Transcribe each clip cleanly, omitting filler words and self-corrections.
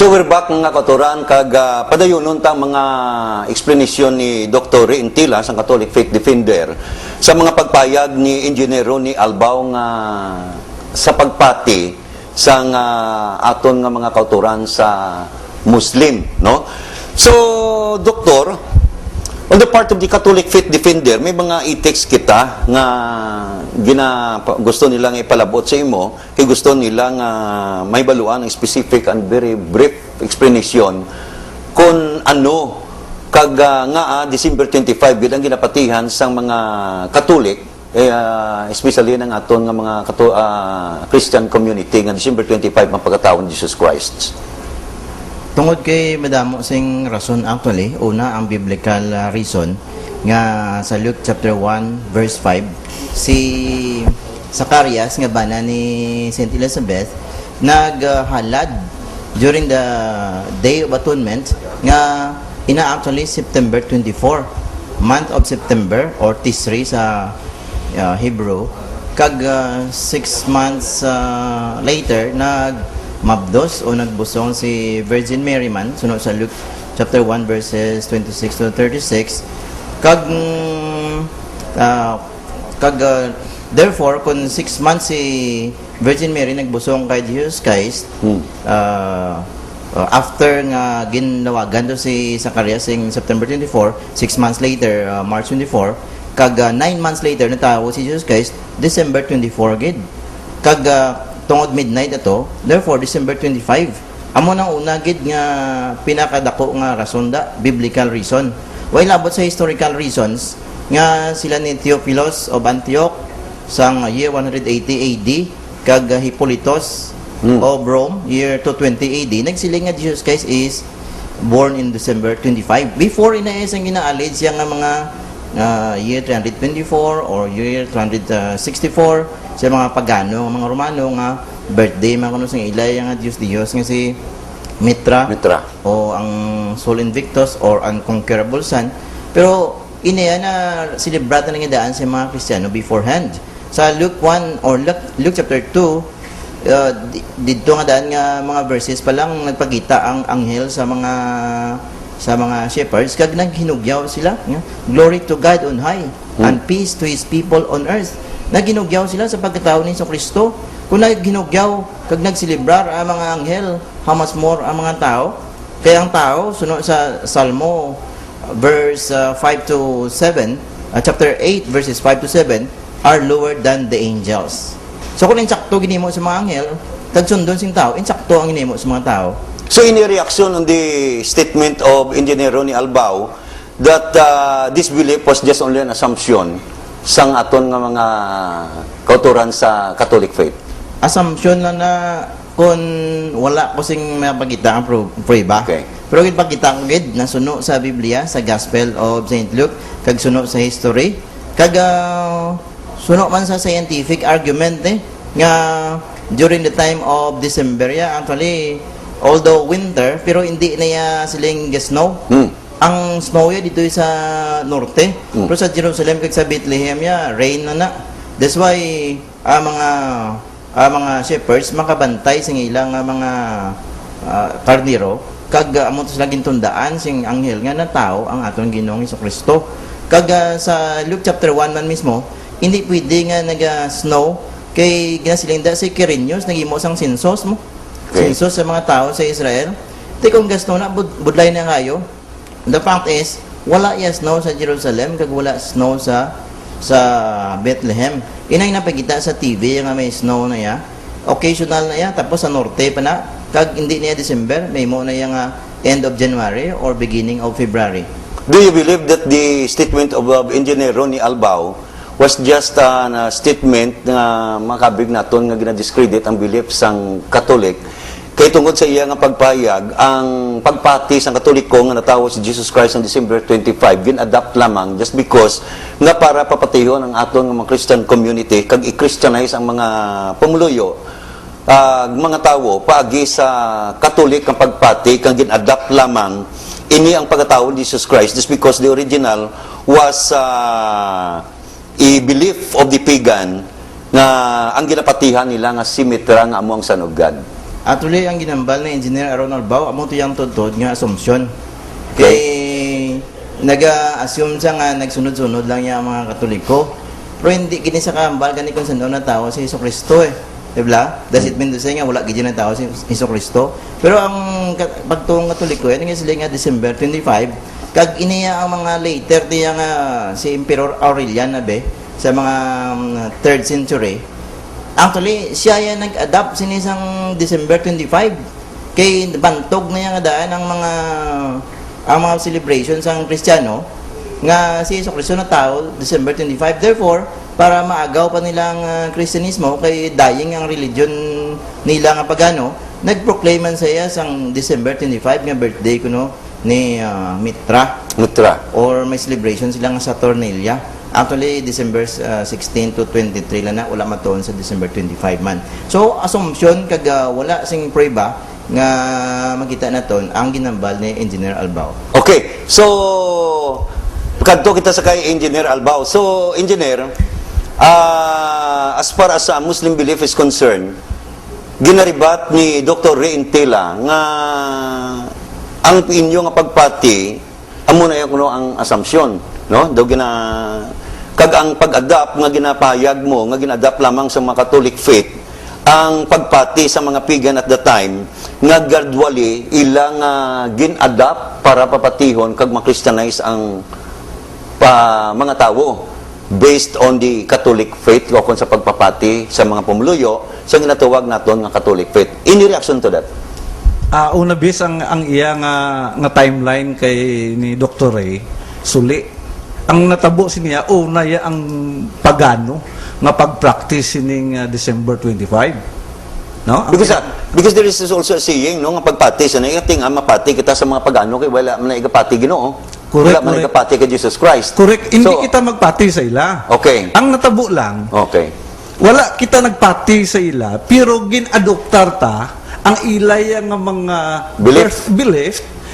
So we're back mga katuran kag padayunon ta mga explanation ni Dr. Reintila sang Catholic Faith Defender sa mga pagpayag ni Engineero ni Albao nga sa pagpati sang aton nga mga kauturan sa Muslim, no? So Doktor, on the part of the Catholic Faith Defender, may mga i-text kita nga gusto nilang ipalabot sa imo, kay gusto nilang may baluan ng specific and very brief explanation kung ano kag December 25 bilang ginapatihan sang mga Katolik, especially ng aton nga mga Christian community nga December 25 ang pagkatawon ni Jesus Christ. Tungod kay madamo sing rason actually, una ang biblical reason nga sa Luke chapter 1 verse 5 si Zacarias nga bana ni Saint Elizabeth naghalad during the Day of Atonement nga actually September 24, month of September or Tisri sa Hebrew, kag 6 months later mabdos o nagbusong si Virgin Mary man sunod sa Luke chapter 1 verses 26 to 36 kag therefore kung 6 months si Virgin Mary nagbusong kay Jesus Christ after nga ginawagan do si Zacarias in September 24, 6 months later March 24, kag 9 months later natawo si Jesus Christ December 24 gid, kag tungod midnight ato, therefore December 25 amo nang una gid nga pinakadako nga rason da biblical reason. Way labot sa historical reasons nga sila ni Theophilus of Antioch sang year 180 AD kag Hippolytus of Rome year 220 AD nagsiling nga Jesus Christ is born in December 25 before inaisang ginaalid siya nga mga year 324 or year 364 sa mga pagano, mga Romano nga birthday man kuno sang ilay nga Diyos nga si Mitra o ang Sol Invictus or Unconquerable Sun, pero iniya na selebrata ng idaan sa mga Kristiyano beforehand. Sa Luke 1 or Luke chapter 2 dito nga daan nga mga verses pa lang nagpakita ang anghel sa mga shepherds kag naghinugyaw sila nga, glory to God on high and peace to His people on earth. Naghinugyaw sila sa pagkatao ni Kristo. Kung naghinugyaw kag nagsilibrar ang mga anghel, how much more ang mga tao? Kaya ang tao sunod sa Salmo verse 5 to 7, chapter 8 verses 5 to 7 are lower than the angels. So kung insakto ginimo sa mga anghel, tagsundon sing tao, insakto ang ginimo sa mga tao. So in reaction on the statement of Engineero ni Albao that this belief was just only an assumption sang aton nga mga kauturan sa Catholic faith. Assumption lang na kung wala ko sing mapakita ang prueba. Okay. Pero ipakita ko gid na suno sa Biblia sa Gospel of St. Luke kag suno sa history kag suno man sa scientific argument nga during the time of December actually although winter pero hindi na siling snow. Ang snow dito sa norte pero sa Jerusalem kag sa Bethlehem rain na. That's why mga shepherds makabantay sing ilang mga karniro kag amo sila gintundaan sing anghel nga na tao ang aton Ginoong Hesukristo. Kag sa Luke chapter 1 man mismo hindi pwede nga naga-snow kay ginasilinda si Quirinius nagimo sang sensus mo. Okay. Sensus sa mga tao sa Israel. Ti kung gasto na budlay na kayo. The fact is wala snow sa Jerusalem kag wala snow sa Bethlehem. Inay napakita sa TV nga may snow na occasional na tapos sa norte pa na kag hindi niya December may mo na end of January or beginning of February. Do you believe that the statement of Engineero ni Albao was just a statement na makabig naton nga ginadiscredit ang belief sang Catholic kay tungod sa iya nga pagpayag ang pagpati sang Katoliko nga natawo si Jesus Christ on December 25 gin-adapt lamang just because nga para papatihon ang aton nga mga Christian community kag i-Christianize ang mga pamuluyo mga tawo paagi sa Catholic ang pagpati kang gin-adapt lamang ini ang pagkatao ni Jesus Christ just because the original was a belief of the pagan nga ang ginapatihan nila nga si Mitra nga amo ang Son of God. Atuloy ang ginambal ni Engineer Aaron Albao amo to yang tudtod nga assumption. Kay naga-assume siya nga nagsunod-sunod lang yung mga Katoliko. Pero hindi gini sa kambal gani kung saan na tao si Jesucristo eh. Diba? Does it mean to say nga wala gid na tao si Jesucristo? Pero ang pagtuong Katoliko yan nga sila nga December 25 kag iniya ang mga later diya nga si Emperor Aurelian na be sa mga 3rd century. Actually, siya yan nag-adapt sinisang December 25. Kay bantog na yung daan ang mga celebrations ng Kristiyano nga si Jesucristo na tao, December 25. Therefore, para maagaw pa nilang Kristyanismo, kay dying ang religion nila nga pagano, nag-proclaiman siya sang December 25 nga birthday kuno ni Mitra. Or may celebration sila nga Saturnalia. Actually, December 16 to 23 lang na, wala matoon sa December 25 man. So, assumption, kag wala sing prueba nga makita naton ang ginambal ni Engineer Albao. Okay, so, kadto kita sa kay Engineer Albao. So, Engineer, as far as Muslim belief is concerned, ginaribat ni Dr. Reintila nga ang inyo nga pagpati, amo na yung ang assumption, no? Daw kag ang pag-adapt nga ginapahayag mo, nga gin-adapt lamang sa mga Catholic faith, ang pagpati sa mga pagan at the time, nga gradually ilang gin-adapt para papatihon kag ma-Christianize ang mga tao based on the Catholic faith o kung sa pagpapati sa mga pumuluyo sa ginatawag naton nga Catholic faith. Any reaction to that? Una bis ang iya nga timeline kay ni Dr. Ray suli. Ang natabo siniya una ya ang pagano nga pag-practice sining December 25. No? Because there is also a saying no nga pagpati sa nating mapati kita sa mga pagano kay wala man igapati Ginoo. Wala man igapati kay Jesus Christ. Correct. Hindi kita magpati sa ila. Okay. Ang natabo lang. Okay. Wala kita nagpati sa ila pero gin-adoptar ta ang ilay nga mga belief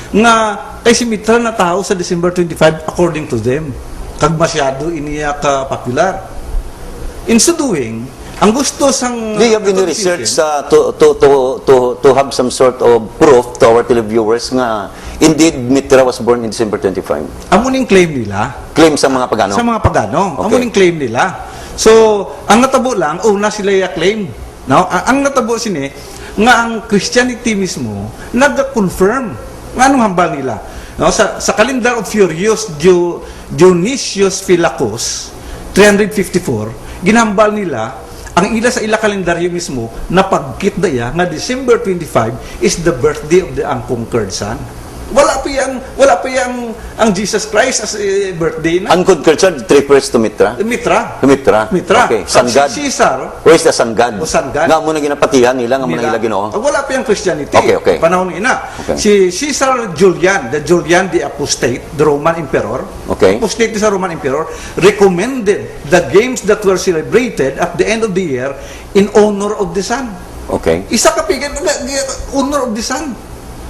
nga kay si Mitra na tao sa December 25 according to them. Kag masyado iniya ka popular. In so doing, ang gusto sang do you have any research to have some sort of proof to our televiewers nga indeed Mitra was born in December 25? Amo ning claim nila. Claim sa mga pagano? Sa mga pagano. Okay. Amo ning claim nila. So, ang natabo lang, una sila ya claim. No? Ang natabo sini nga ang Christianity mismo nag-confirm nga anong hambal nila. No? Sa Calendar of Furious Dionysius Philakos 354, ginambal nila ang ila sa ila kalendaryo mismo na pagkit daya nga December 25 is the birthday of the unconquered son. Wala pa yang ang Jesus Christ as a birthday na. Unconquered son refers to Mitra? Mitra. Okay. Sun God. Si Caesar. Where is the Sun God? O Sun God. Nga mo na ginapatihan nila, nga mo na nila Ginoo. Wala pa yung Christianity. Okay. Panahon ina. Okay. Si Caesar Julian, the Apostate, the Roman Emperor, Okay. Apostate sa Roman Emperor, recommended the games that were celebrated at the end of the year in honor of the sun. Okay. Isa ka pigan, honor of the sun.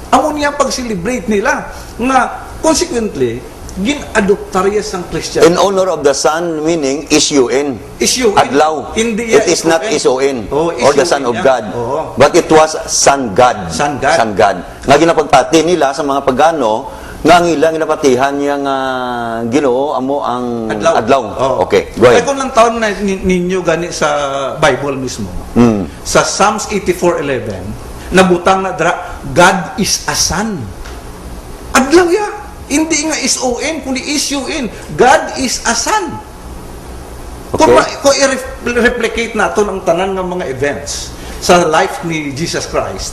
Amo niya pag-celebrate nila nga consequently gin-adoptaryas ang Christian. In honor of the sun, meaning S-U-N. S-U-N. Adlaw. Hindi It is not S-O-N. Oh, or the Son of S-U-N God. yan. Oo. But it was Sun God. Sun God. Sun God. Nga ginapagpati nila sa mga pagano, nga ang ilang ginapatihan niya nga Ginoo amo ang adlaw. Oo. Okay, go ahead. Ay kung lang taon na ninyo gani sa Bible mismo, sa Psalms 84:11, nabutang na God is a sun. Adlaw ya. Hindi nga S-O-N, kundi S-U-N. God is a sun. Okay. Kung i-replicate natin ang tanan ng mga events sa life ni Jesus Christ,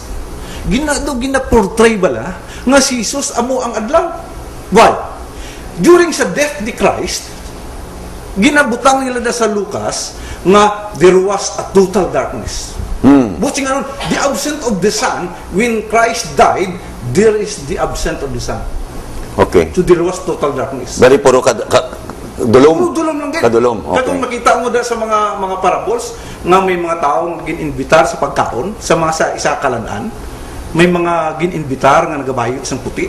gina-portray bala nga si Jesus amo ang adlaw. Why? During sa death ni Christ, ginabutang nila na sa Lucas nga there was a total darkness. Buti nga nun, the absence of the sun, when Christ died, there is the absence of the sun. Okay. So there was total darkness. Dari puro dulom. Dulom lang din. Kadulom. Okay. Kung makita mo da sa mga parables nga may mga taong gin-invitar sa pagkaon sa mga sa isa kalanaan, may mga gin-invitar nga nagabayot sang puti.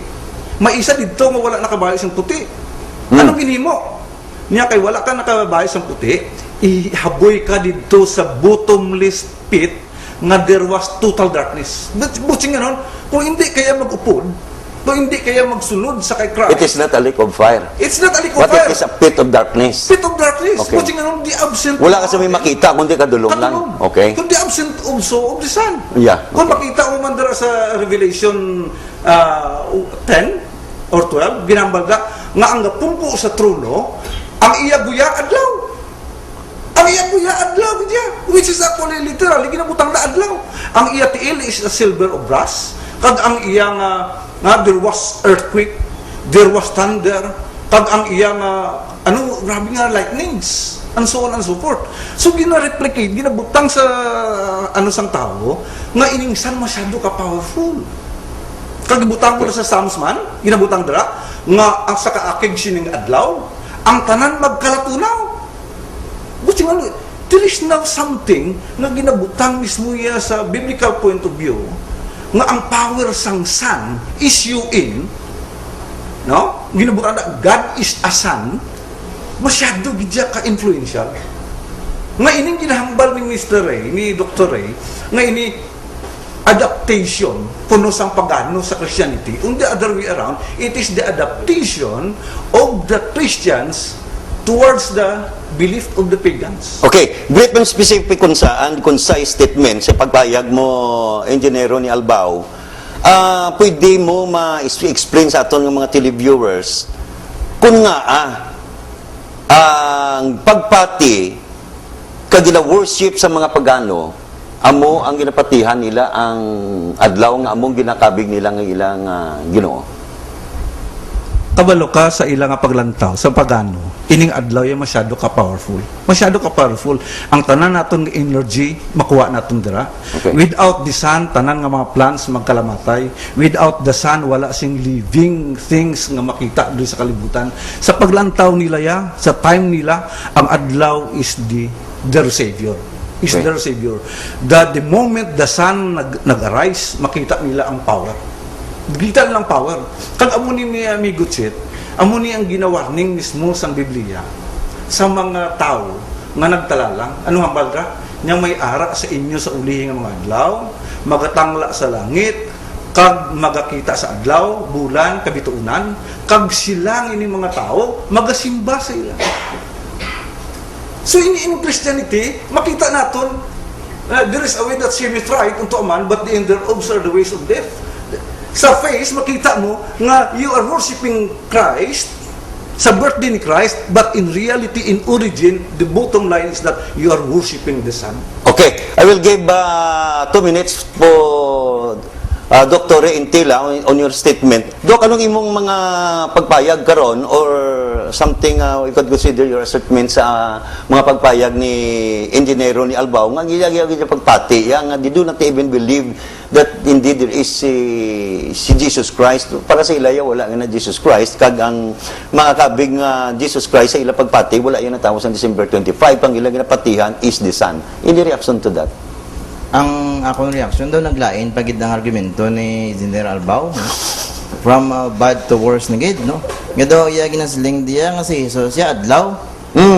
May isa dito nga wala nakabayot sang puti. Anong ginhimo? Niya kay wala ka nakabayot sang puti, ihaboy ka dito sa bottomless pit nga there was total darkness. Buti nga nun, kung hindi kaya mag-upod, kung hindi kaya magsunod sa kay Christ, It is not a lake of fire. it's not a lake of But fire. it is a pit of darkness. Pit of darkness. Okay. Buti nga nun, di absent. Wala kasi may makita, kundi kadulong lang. Okay? Kundi absent also of the sun. Yeah, Kung okay. makita mo man dara sa Revelation 10 or 12, ginambalda, nga ang napumpo sa trono, ang iya guya adlaw. Ang iya guya adlaw, gidya. Which is actually literally, ginabutang na adlaw. Ang iya tiil is a silver of brass. Kag ang iya nga there was earthquake, there was thunder, kag ang iya grabe nga lightnings, and so on and so forth. So gina-replicate, ginabutang sa sang tao, nga iningsan masyado ka powerful. Kag gibutang mo na sa Psalms man, ginabutang dira, nga ang sa kaakig sining adlaw, ang tanan magkalatunaw. Buti nga, there is now something na ginabutang mismo ya sa biblical point of view, nga ang power sang sun is you in, no? Ginabutang na God is a sun, masyado gidya ka-influential. Nga ining ginahambal ni Mr. Ray, ni Dr. Ray, nga ini adaptation kuno sang pagano sa Christianity. On the other way around, it is the adaptation of the Christians towards the belief of the pagans. Okay, brief and specific kung saan, concise statement sa pagpayag mo, engineero ni Albao. Pwede mo ma-explain sa aton ng mga televiewers kung nga ang pagpati kagila worship sa mga pagano, amo ang ginapatihan nila ang adlaw nga among ginakabig nila ng ilang Ginoo. Kabalo ka sa ilang paglantaw sa pagano, ining adlaw yung masyado ka powerful. Masyado ka powerful. Ang tanan naton nga energy makuha naton dira. Okay. Without the sun, tanan nga mga plants magkalamatay. Without the sun, wala sing living things nga makita diri sa kalibutan. Sa paglantaw nila ya, sa time nila, ang adlaw is their savior. Is Okay. their savior. That the moment the sun nag-arise, makita nila ang power. Vital lang power. Kag amo ni amigo Chit, amo ni ang ginawarning mismo sa Biblia sa mga tao nga nagtalalang. Ano hambal ka? Nya may ara sa inyo sa ulihi nga mga adlaw, magatangla sa langit, kag magakita sa adlaw, bulan, kabituunan, kag silang ini mga tao magasimba sa ila. So in Christianity, makita naton there is a way that seemeth right unto a man, but the end thereof are the ways of death. Sa face, makita mo nga you are worshiping Christ sa birthday ni Christ, but in reality, in origin, the bottom line is that you are worshiping the Son. Okay, I will give 2 minutes for Dr. Ray Intila on your statement. Dok, anong imong mga pagpayag karon or something we could consider your assertment sa mga pagpayag ni engineero ni Albao nga giyag-giyag pagpati yang they do not even believe that indeed there is si Jesus Christ. Para sa ilaya wala nga na Jesus Christ, kag ang mga kabig nga Jesus Christ sa ila pagpati wala yan natapos sa December 25, ang ila ginapatihan is the Son. Any reaction to that? Ang akong reaction daw naglain pagid ng argumento ni Engineer Albao, no? From bad to worse na gid, no? Nga daw iya ginasling diya nga si Jesus ya adlaw.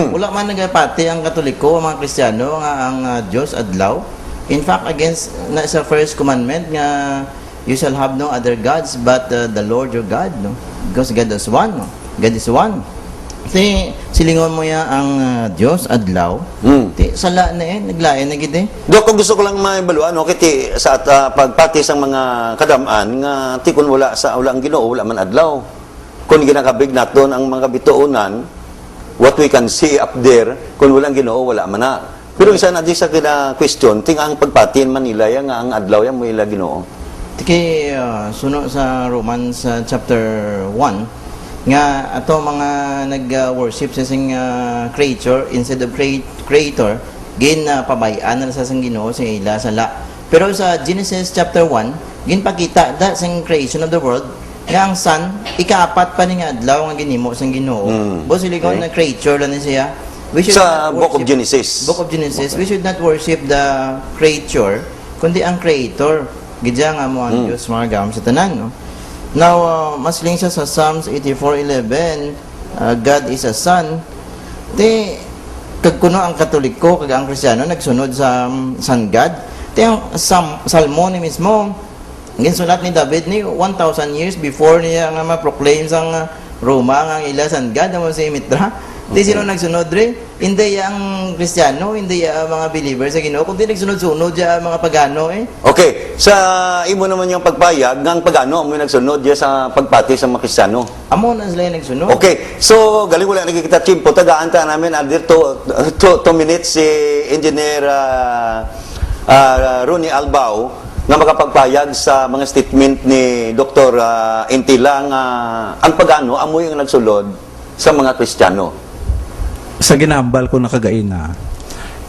Wala man nagapati ang Katoliko, ang mga Kristiyano nga ang Dios adlaw. In fact, against na sa first commandment nga you shall have no other gods but the Lord your God, no? Because God is one, no? God is one. Kasi silingon mo ya ang Dios adlaw. Ti sala na naglain na gid eh. Dok, kung gusto ko lang maibaluan, okay, sa pagpati sa mga kadamaan, nga ti kung wala sa wala ang Ginoo, wala man adlaw. Kung ginakabig naton ang mga bituonan, what we can see up there, kung wala ang Ginoo, wala man na. Pero isa na di sa question, ting ang pagpatiin man nila, nga ang adlaw yan mo ila Ginoo. Tiki suno sa Romans chapter 1 nga ato mga nag-worship sa sing creature instead of creator gin pabayan na sa sang Ginoo sa ila sala. Pero sa Genesis chapter 1 gin pakita that sang creation of the world nga ang sun ikaapat pa ni nga adlaw nga ginhimo sang Ginoo. Bo silikon na creature lang ni siya. We should Sa not Book of worship- Genesis. Book of Genesis, we should not worship the creature kundi ang creator. Gidya nga mo ang Diyos mga gam sa tanan, no? Now, masling siya sa Psalms 84:11, God is a Son. Kag kuno ang Katoliko, kag ang Kristiyano, nagsunod sa Sun God. Ito yung Salmo ni mismo. Ginsulat ni David ni 1,000 years before niya nga ma-proclaim sang Roma nga ila sangad mo si Mitra. Di sino nagsunod rin? Hindi ang Kristiyano, hindi ang mga believers sa Ginoo, kundi nagsunod-sunod ya mga pagano eh. Okay, sa imo naman yung pagpayag, ng pagano mo nagsunod diya sa pagpati sa mga Kristiyano. Amo na sila yung nagsunod. Okay, so galing wala nakikita chimpo, tagaan ta namin adir 2 minutes si Engineer Ronnie Albao nga makapagpayag sa mga statement ni Dr. Intila nga ang pagano amoy ang nagsulod sa mga Kristiyano. Sa ginambal ko na kagaina,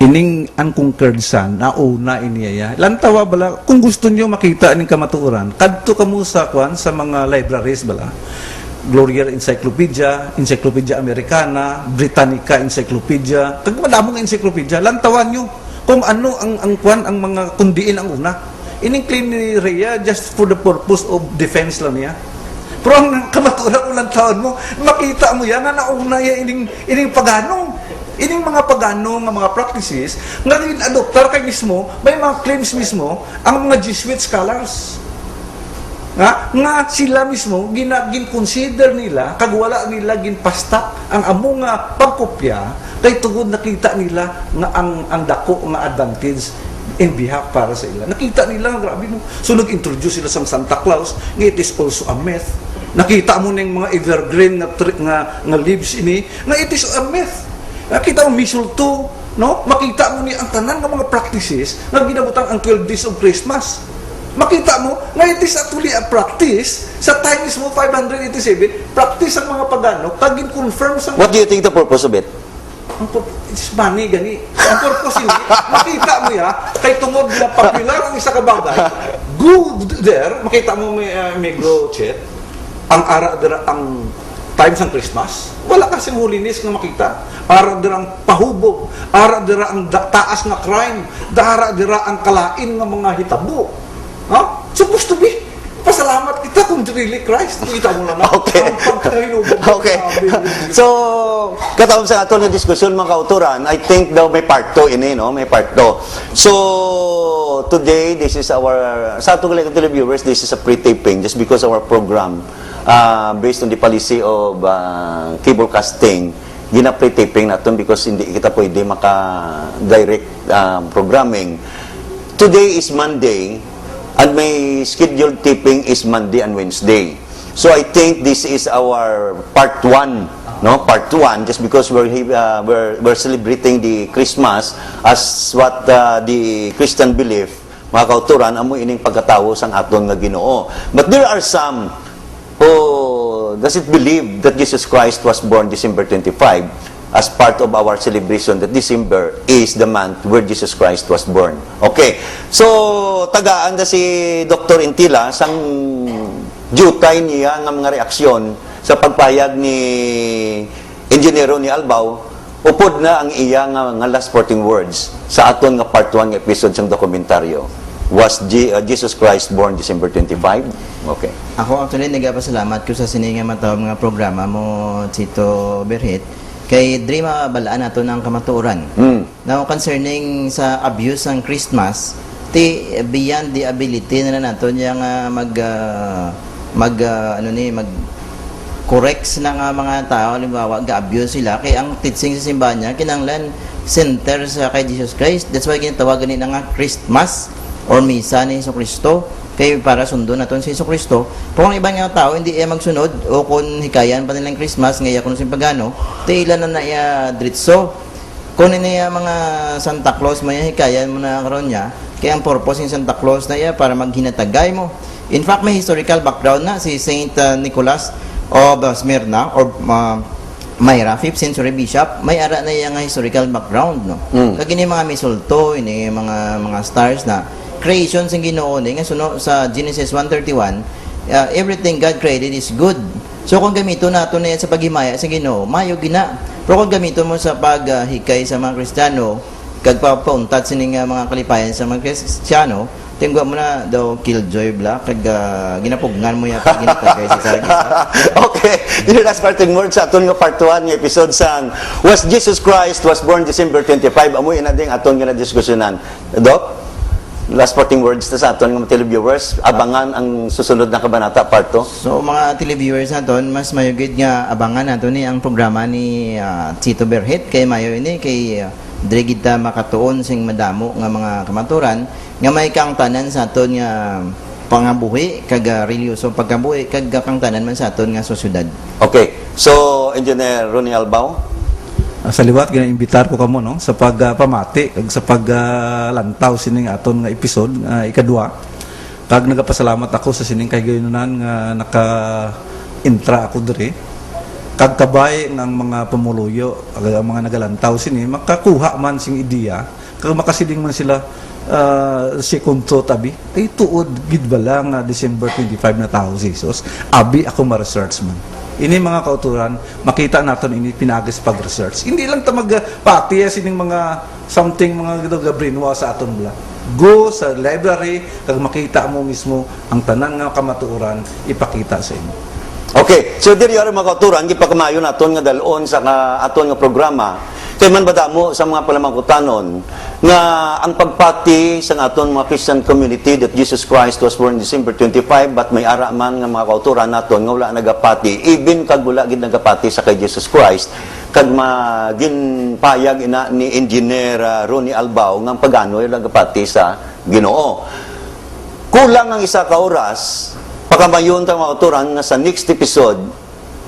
ining unconquered son, nauna iniyaya. Lantawa bala, kung gusto niyo makita ining kamatuoran, kadto kamo sa kwan sa mga libraries bala. Glorier Encyclopedia, Encyclopedia Americana, Britannica Encyclopedia, kag madamong encyclopedia, lantawan niyo kung ano ang kwan ang mga kundiin ang una. Ining claim ni Rhea just for the purpose of defense lang niya. Pero ang kamaturan ulang taon mo, makita mo yan, na nauna yan ining pagano. Ining mga pagano, nga mga practices, nga adoptar kay mismo, may mga claims mismo, ang mga Jesuit scholars. Nga sila mismo, gin-consider nila, kag wala nila ginpastap ang amo nga pagkopya, kay tugod nakita nila nga ang dako nga advantage in behalf para sa ila. Nakita nila, grabe mo. So, nag-introduce sila sa Santa Claus, nga it is also a myth. Nakita mo na yung mga evergreen nga leaves ini, nga it is a myth. Nakita mo mistletoe, no? Makita mo ni ang tanan ng mga practices nga ginabutang ang 12 days of Christmas. Makita mo nga it is actually a practice sa time mismo 587, practice ang mga pagano, kagin confirm sa What do you think the purpose of it? it's money gani. Ang purpose hindi, makita mo ya, kay tungod na popular ang isa ka bagay, go there, makita mo may grow chat, ang ara dira ang time sang Christmas, wala kasing holiness nga makita. Ara dira ang pahubog, ara dira ang taas nga crime, ara dira ang kalain nga mga hitabo. Supposed to be pasalamat kita kung really Christ. Kita mo naman. Okay. Okay. So, katawag sa ato na diskusyon mga kauturan, I think daw may part 2 ini, no? May part 2. So, today, this is our, sa atong mga televiewers, this is a pre-taping just because our program, based on the policy of cable casting, gina-pre-taping natin because hindi kita pwede maka-direct programming. Today is Monday, and my scheduled taping is Monday and Wednesday. So I think this is our part 1, no? Part 1, just because we're celebrating the Christmas as what the Christian belief, mga kauturan, amo ining pagkatawo sang aton nga Ginoo. But there are some who doesn't believe that Jesus Christ was born December 25 as part of our celebration that December is the month where Jesus Christ was born. Okay. So, tagaan na si Dr. Intila sang jutay niya ng mga reaksyon sa pagpayag ni Engineero ni Albao, upod na ang iya nga last sporting words sa aton nga part 1 episode sang dokumentaryo. Was Jesus Christ born December 25? Okay. Ako actually nagapasalamat ko sa sininga matawag nga programa mo, Chito Berhit, kay Dre mabalaan nato ng kamatuoran. Now, concerning sa abuse ng Christmas, beyond the ability na nato niya nga correct na nga mga tao, halimbawa, ga-abuse sila, kay ang teaching sa simbahan niya, kinanglan center sa kay Jesus Christ. That's why ginatawagan nila nga Christmas or Misa ni Hesus Kristo, kay para sundo naton si Hesus Kristo. Kung ang ibang nga tao hindi magsunod o kung hikayan pa nilang Christmas ngaya kuno sin pagano, ila na naya dritso. Kung niya mga Santa Claus may hikayan mo na karon niya, kaya ang purpose ng Santa Claus na iya para maghinatagay mo. In fact, may historical background na si Saint Nicholas of Smyrna or Myra, 5th century bishop, may ara na iya nga historical background, no. Kag ini mga misulto, ini mga stars na creation sa Ginoo ni nga suno sa Genesis 1:31, everything God created is good. So kung gamito nato na yan sa paghimaya sa Ginoo, mayo gina. Pero kung gamito mo sa paghikay sa mga Kristiyano, kag papuntat sining mga kalipayan sa mga Kristiyano, tingwa mo na daw killjoy bla kag ginapugngan mo ya pag ginatagay sa sarili. Okay, dili last parting words sa aton nga part 1 nga episode sang Was Jesus Christ was born December 25, amoy ina ding aton nga na diskusyonan. Doc, last parting words na sa aton mga televiewers, abangan ang susunod na kabanata part 2. So mga televiewers naton, mas mayugid nga abangan nato ni ang programa ni Tito Berhet kay mayo ini kay dire gid ta makatuon sing madamo nga mga kamaturan nga may kang tanan sa aton nga pangabuhi kag relyoso pagkabuhi kag kang tanan man sa aton nga sosyudad. Okay. So, Engineer Ronnie Albao, Sa liwat gina-imbitar ko kamo no sa pagpamati kag sa paglantaw sining aton nga episode ikadua. Kag nagapasalamat ako sa sining kay gayunan nga naka-intra ako diri. Kag kabay ng mga pamuluyo kag ang mga nagalantaw sini makakuha man sing ideya kag makasiding man sila si kunto tabi ay tuod gid bala nga December 25 na tawo si Jesus abi ako ma-research man. Ini mga kauturan, makita natin ini pinagis pag-research. Hindi lang ta magpati sining mga something mga brainwash sa aton bala. Go sa library kag makita mo mismo ang tanan nga kamatuoran ipakita sa inyo. okay, so diri yung mga kauturan, gipakamayo naton nga dalon sa aton nga programa. Kay man bada mo sa mga palamangkutanon nga ang pagpati sa aton mga Christian community that Jesus Christ was born December 25 but may ara man nga mga kauturan naton nga wala nagapati even kag wala gid nagapati sa kay Jesus Christ kag maginpayag ina ni Engineer Ronnie Albao nga pagano nagapati sa Ginoo. Kulang ang isa ka oras pagkamayon ta mga kauturan nga sa next episode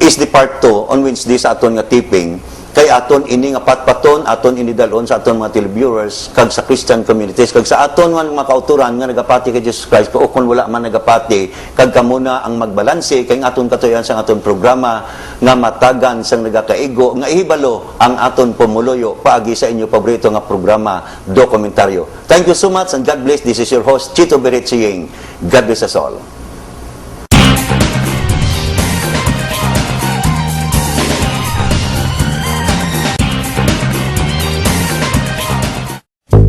is the part 2 on Wednesday sa aton nga taping kay aton ini nga patpaton aton ini dalon sa aton mga televiewers kag sa Christian communities kag sa aton nga mga kauturan nga nagapati kay Jesus Christ kung wala man nagapati kag kamo na ang magbalanse kay aton katuyan sa aton programa nga matagan sang nagakaigo nga ihibalo ang aton pumuluyo paagi sa inyo paborito nga programa dokumentaryo. Thank you so much and God bless. This is your host Chito Berhet saying God bless us all.